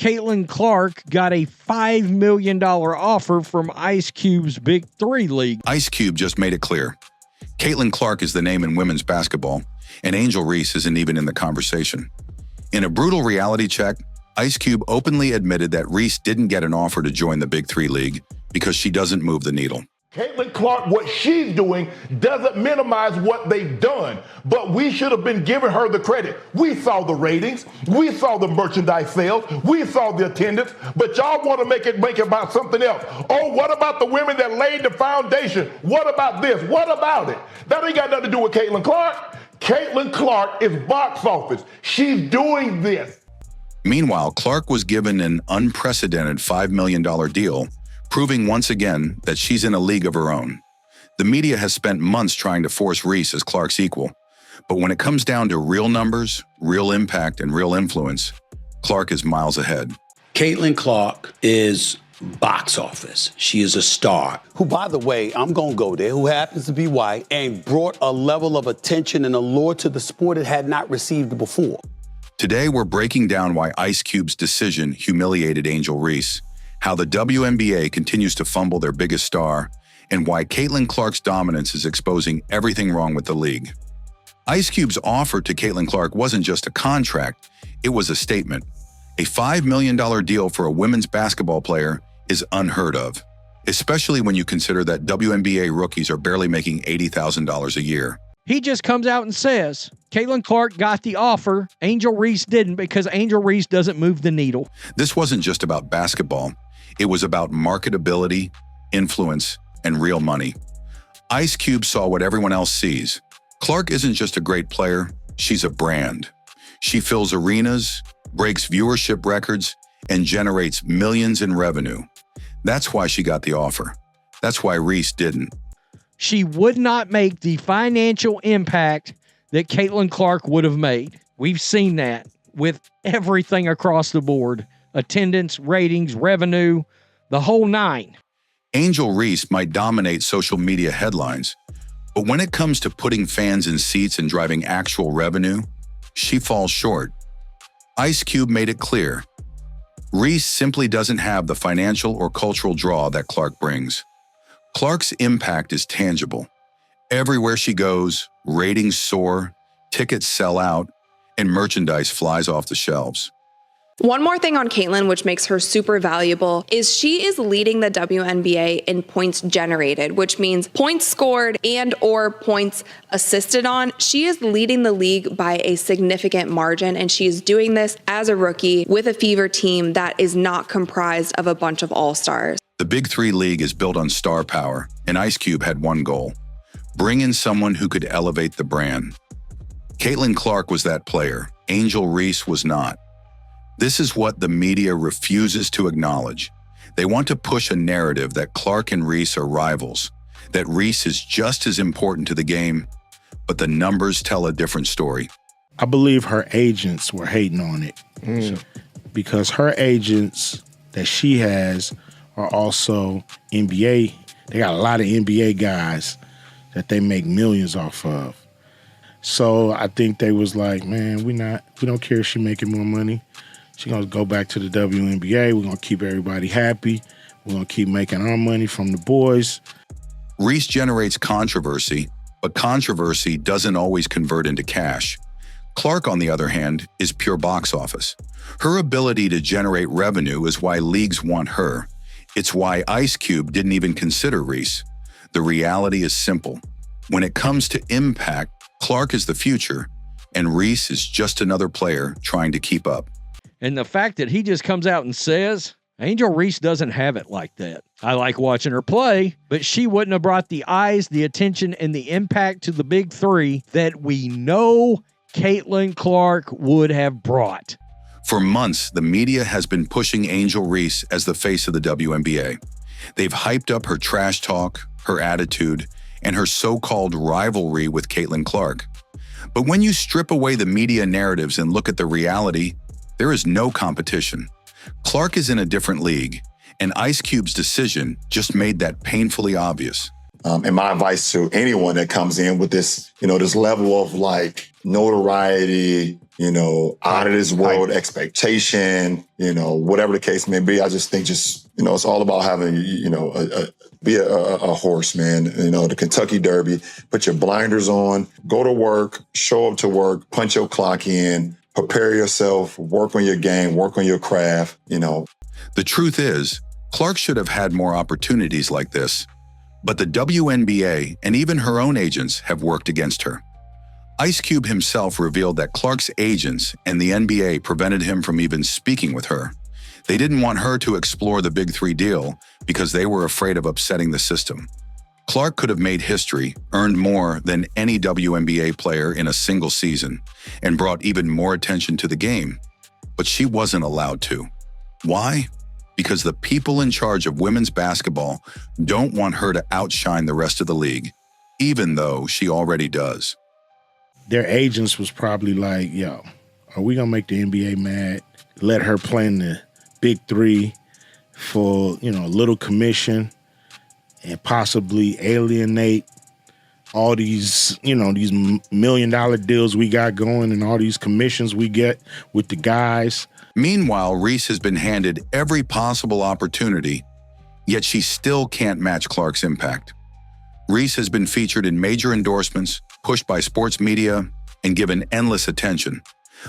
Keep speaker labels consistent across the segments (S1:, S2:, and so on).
S1: Caitlin Clark got a $5 million offer from Ice Cube's Big 3 League.
S2: Ice Cube just made it clear. Caitlin Clark is the name in women's basketball, and Angel Reese isn't even in the conversation. In a brutal reality check, Ice Cube openly admitted that Reese didn't get an offer to join the Big 3 League because she doesn't move the needle.
S3: Caitlin Clark, what she's doing doesn't minimize what they've done, but we should have been giving her the credit. We saw the ratings, we saw the merchandise sales, we saw the attendance, but y'all want to make it about something else. Oh, what about the women that laid the foundation? What about this? What about it? That ain't got nothing to do with Caitlin Clark. Caitlin Clark is box office. She's doing this.
S2: Meanwhile, Clark was given an unprecedented $5 million deal, proving once again that she's in a league of her own. The media has spent months trying to force Reese as Clark's equal, but when it comes down to real numbers, real impact, and real influence, Clark is miles ahead.
S4: Caitlin Clark is box office. She is a star.
S5: Who, by the way, I'm going to go there, who happens to be white and brought a level of attention and allure to the sport it had not received before.
S2: Today, we're breaking down why Ice Cube's decision humiliated Angel Reese, how the WNBA continues to fumble their biggest star, and why Caitlin Clark's dominance is exposing everything wrong with the league. Ice Cube's offer to Caitlin Clark wasn't just a contract, it was a statement. A $5 million deal for a women's basketball player is unheard of, especially when you consider that WNBA rookies are barely making $80,000 a year.
S1: He just comes out and says, Caitlin Clark got the offer, Angel Reese didn't because Angel Reese doesn't move the needle.
S2: This wasn't just about basketball. It was about marketability, influence, and real money. Ice Cube saw what everyone else sees. Clark isn't just a great player, she's a brand. She fills arenas, breaks viewership records, and generates millions in revenue. That's why she got the offer. That's why Reese didn't.
S1: She would not make the financial impact that Caitlin Clark would have made. We've seen that with everything across the board. Attendance, ratings, revenue, the whole nine.
S2: Angel Reese might dominate social media headlines, but when it comes to putting fans in seats and driving actual revenue, she falls short. Ice Cube made it clear. Reese simply doesn't have the financial or cultural draw that Clark brings. Clark's impact is tangible. Everywhere she goes, ratings soar, tickets sell out, and merchandise flies off the shelves.
S6: One more thing on Caitlin, which makes her super valuable, is she is leading the WNBA in points generated, which means points scored and or points assisted on. She is leading the league by a significant margin, and she is doing this as a rookie with a fever team that is not comprised of a bunch of all-stars.
S2: The Big 3 League is built on star power, and Ice Cube had one goal: bring in someone who could elevate the brand. Caitlin Clark was that player. Angel Reese was not. This is what the media refuses to acknowledge. They want to push a narrative that Clark and Reese are rivals, that Reese is just as important to the game, but the numbers tell a different story.
S7: I believe her agents were hating on it because her agents that she has are also NBA. They got a lot of NBA guys that they make millions off of. So I think they was like, man, we don't care if she making more money. She's going to go back to the WNBA. We're going to keep everybody happy. We're going to keep making our money from the boys.
S2: Reese generates controversy, but controversy doesn't always convert into cash. Clark, on the other hand, is pure box office. Her ability to generate revenue is why leagues want her. It's why Ice Cube didn't even consider Reese. The reality is simple. When it comes to impact, Clark is the future, and Reese is just another player trying to keep up.
S1: And the fact that he just comes out and says, Angel Reese doesn't have it like that. I like watching her play, but she wouldn't have brought the eyes, the attention, and the impact to the Big 3 that we know Caitlin Clark would have brought.
S2: For months, the media has been pushing Angel Reese as the face of the WNBA. They've hyped up her trash talk, her attitude, and her so-called rivalry with Caitlin Clark. But when you strip away the media narratives and look at the reality, there is no competition. Clark is in a different league, and Ice Cube's decision just made that painfully obvious.
S8: And my advice to anyone that comes in with this, this level of like notoriety, out of this world expectation, whatever the case may be. I just think it's all about having, be a horse, man. The Kentucky Derby, put your blinders on, go to work, show up to work, punch your clock in, prepare yourself, work on your game, work on your craft,
S2: The truth is, Clark should have had more opportunities like this, but the WNBA and even her own agents have worked against her. Ice Cube himself revealed that Clark's agents and the NBA prevented him from even speaking with her. They didn't want her to explore the Big Three deal because they were afraid of upsetting the system. Clark could have made history, earned more than any WNBA player in a single season, and brought even more attention to the game. But she wasn't allowed to. Why? Because the people in charge of women's basketball don't want her to outshine the rest of the league, even though she already does.
S7: Their agents was probably like, yo, are we going to make the NBA mad? Let her play in the Big Three for, a little commission and possibly alienate all these, these $1 million deals we got going and all these commissions we get with the guys.
S2: Meanwhile, Reese has been handed every possible opportunity, yet she still can't match Clark's impact. Reese has been featured in major endorsements, pushed by sports media, and given endless attention.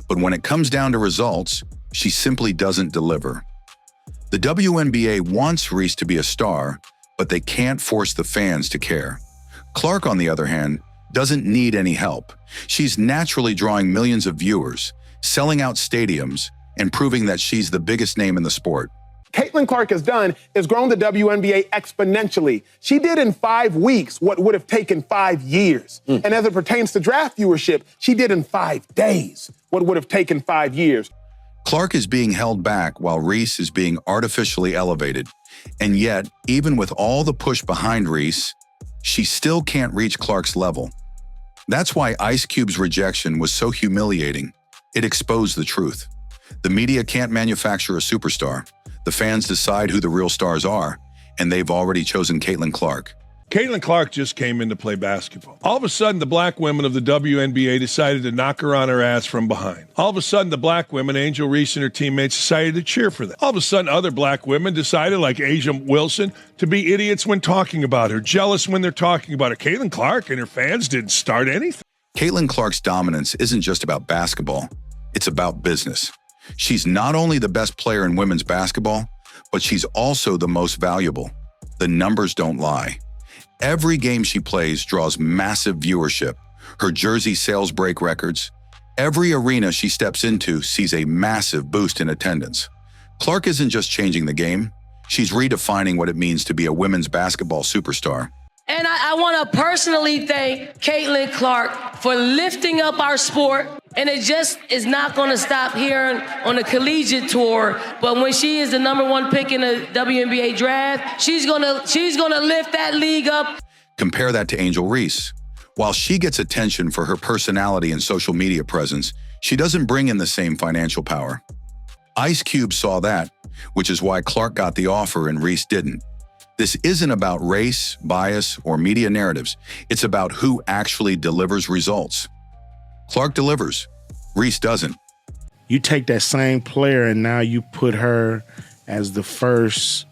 S2: But when it comes down to results, she simply doesn't deliver. The WNBA wants Reese to be a star, but they can't force the fans to care. Clark, on the other hand, doesn't need any help. She's naturally drawing millions of viewers, selling out stadiums, and proving that she's the biggest name in the sport.
S9: Caitlin Clark has done is grown the WNBA exponentially. She did in 5 weeks what would have taken 5 years. And as it pertains to draft viewership, she did in 5 days what would have taken 5 years.
S2: Clark is being held back while Reese is being artificially elevated. And yet, even with all the push behind Reese, she still can't reach Clark's level. That's why Ice Cube's rejection was so humiliating. It exposed the truth. The media can't manufacture a superstar. The fans decide who the real stars are, and they've already chosen Caitlin Clark.
S10: Caitlin Clark just came in to play basketball. All of a sudden, the black women of the WNBA decided to knock her on her ass from behind. All of a sudden, the black women, Angel Reese and her teammates, decided to cheer for them. All of a sudden, other black women decided, like Asia Wilson, to be idiots when talking about her, jealous when they're talking about her. Caitlin Clark and her fans didn't start anything.
S2: Caitlin Clark's dominance isn't just about basketball. It's about business. She's not only the best player in women's basketball, but she's also the most valuable. The numbers don't lie. Every game she plays draws massive viewership. Her jersey sales break records. Every arena she steps into sees a massive boost in attendance. Clark isn't just changing the game. She's redefining what it means to be a women's basketball superstar.
S11: And I want to personally thank Caitlin Clark for lifting up our sport. And it just is not going to stop here on the collegiate tour. But when she is the #1 pick in the WNBA draft, she's gonna lift that league up.
S2: Compare that to Angel Reese. While she gets attention for her personality and social media presence, she doesn't bring in the same financial power. Ice Cube saw that, which is why Clark got the offer and Reese didn't. This isn't about race, bias, or media narratives. It's about who actually delivers results. Clark delivers. Reese doesn't.
S7: You take that same player and now you put her as the first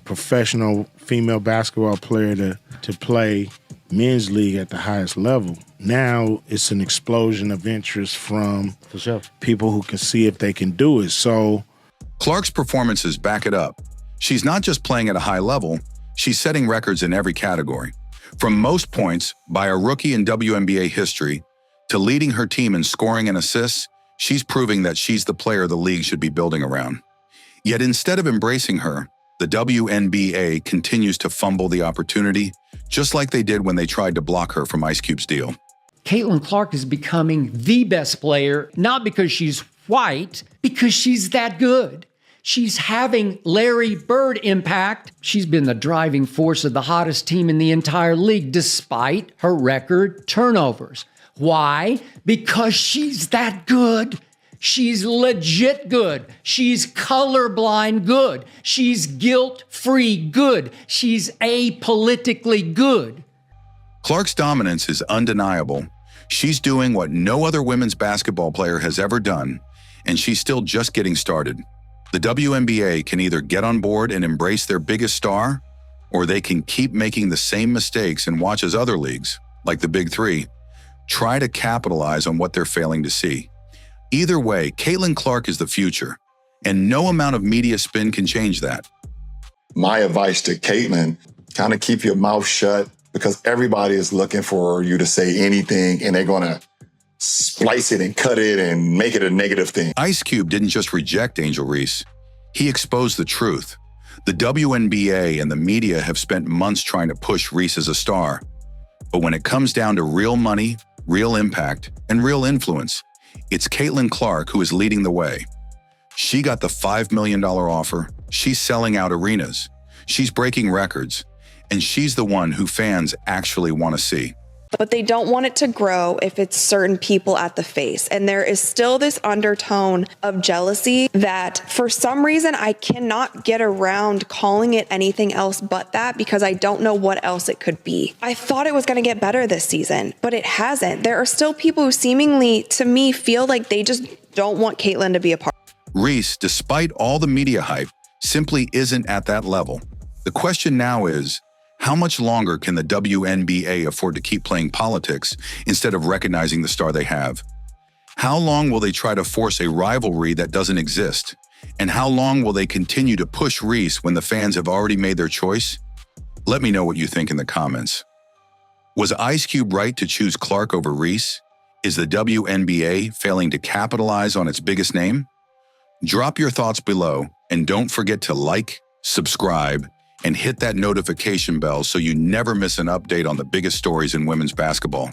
S7: professional female basketball player to play men's league at the highest level. Now it's an explosion of interest from people who can see if they can do it. So
S2: Clark's performances back it up. She's not just playing at a high level, she's setting records in every category. From most points by a rookie in WNBA history to leading her team in scoring and assists, she's proving that she's the player the league should be building around. Yet instead of embracing her, the WNBA continues to fumble the opportunity, just like they did when they tried to block her from Ice Cube's deal.
S12: Caitlin Clark is becoming the best player, not because she's white, because she's that good. She's having Larry Bird impact. She's been the driving force of the hottest team in the entire league, despite her record turnovers. Why? Because she's that good. She's legit good. She's colorblind good. She's guilt-free good. She's apolitically good.
S2: Clark's dominance is undeniable. She's doing what no other women's basketball player has ever done, and she's still just getting started. The WNBA can either get on board and embrace their biggest star, or they can keep making the same mistakes and watch as other leagues, like the Big Three, try to capitalize on what they're failing to see. Either way, Caitlin Clark is the future, and no amount of media spin can change that.
S8: My advice to Caitlin, kind of keep your mouth shut, because everybody is looking for you to say anything, and they're going to splice it and cut it and make it a negative thing.
S2: Ice Cube didn't just reject Angel Reese. He exposed the truth. The WNBA and the media have spent months trying to push Reese as a star. But when it comes down to real money, real impact, and real influence, it's Caitlin Clark who is leading the way. She got the $5 million offer. She's selling out arenas. She's breaking records. And she's the one who fans actually want to see.
S6: But they don't want it to grow if it's certain people at the face. And there is still this undertone of jealousy that for some reason I cannot get around calling it anything else but that, because I don't know what else it could be. I thought it was going to get better this season, but it hasn't. There are still people who seemingly, to me, feel like they just don't want Caitlin to be a part.
S2: Reese, despite all the media hype, simply isn't at that level. The question now is, how much longer can the WNBA afford to keep playing politics instead of recognizing the star they have? How long will they try to force a rivalry that doesn't exist? And how long will they continue to push Reese when the fans have already made their choice? Let me know what you think in the comments. Was Ice Cube right to choose Clark over Reese? Is the WNBA failing to capitalize on its biggest name? Drop your thoughts below, and don't forget to like, subscribe, and hit that notification bell so you never miss an update on the biggest stories in women's basketball.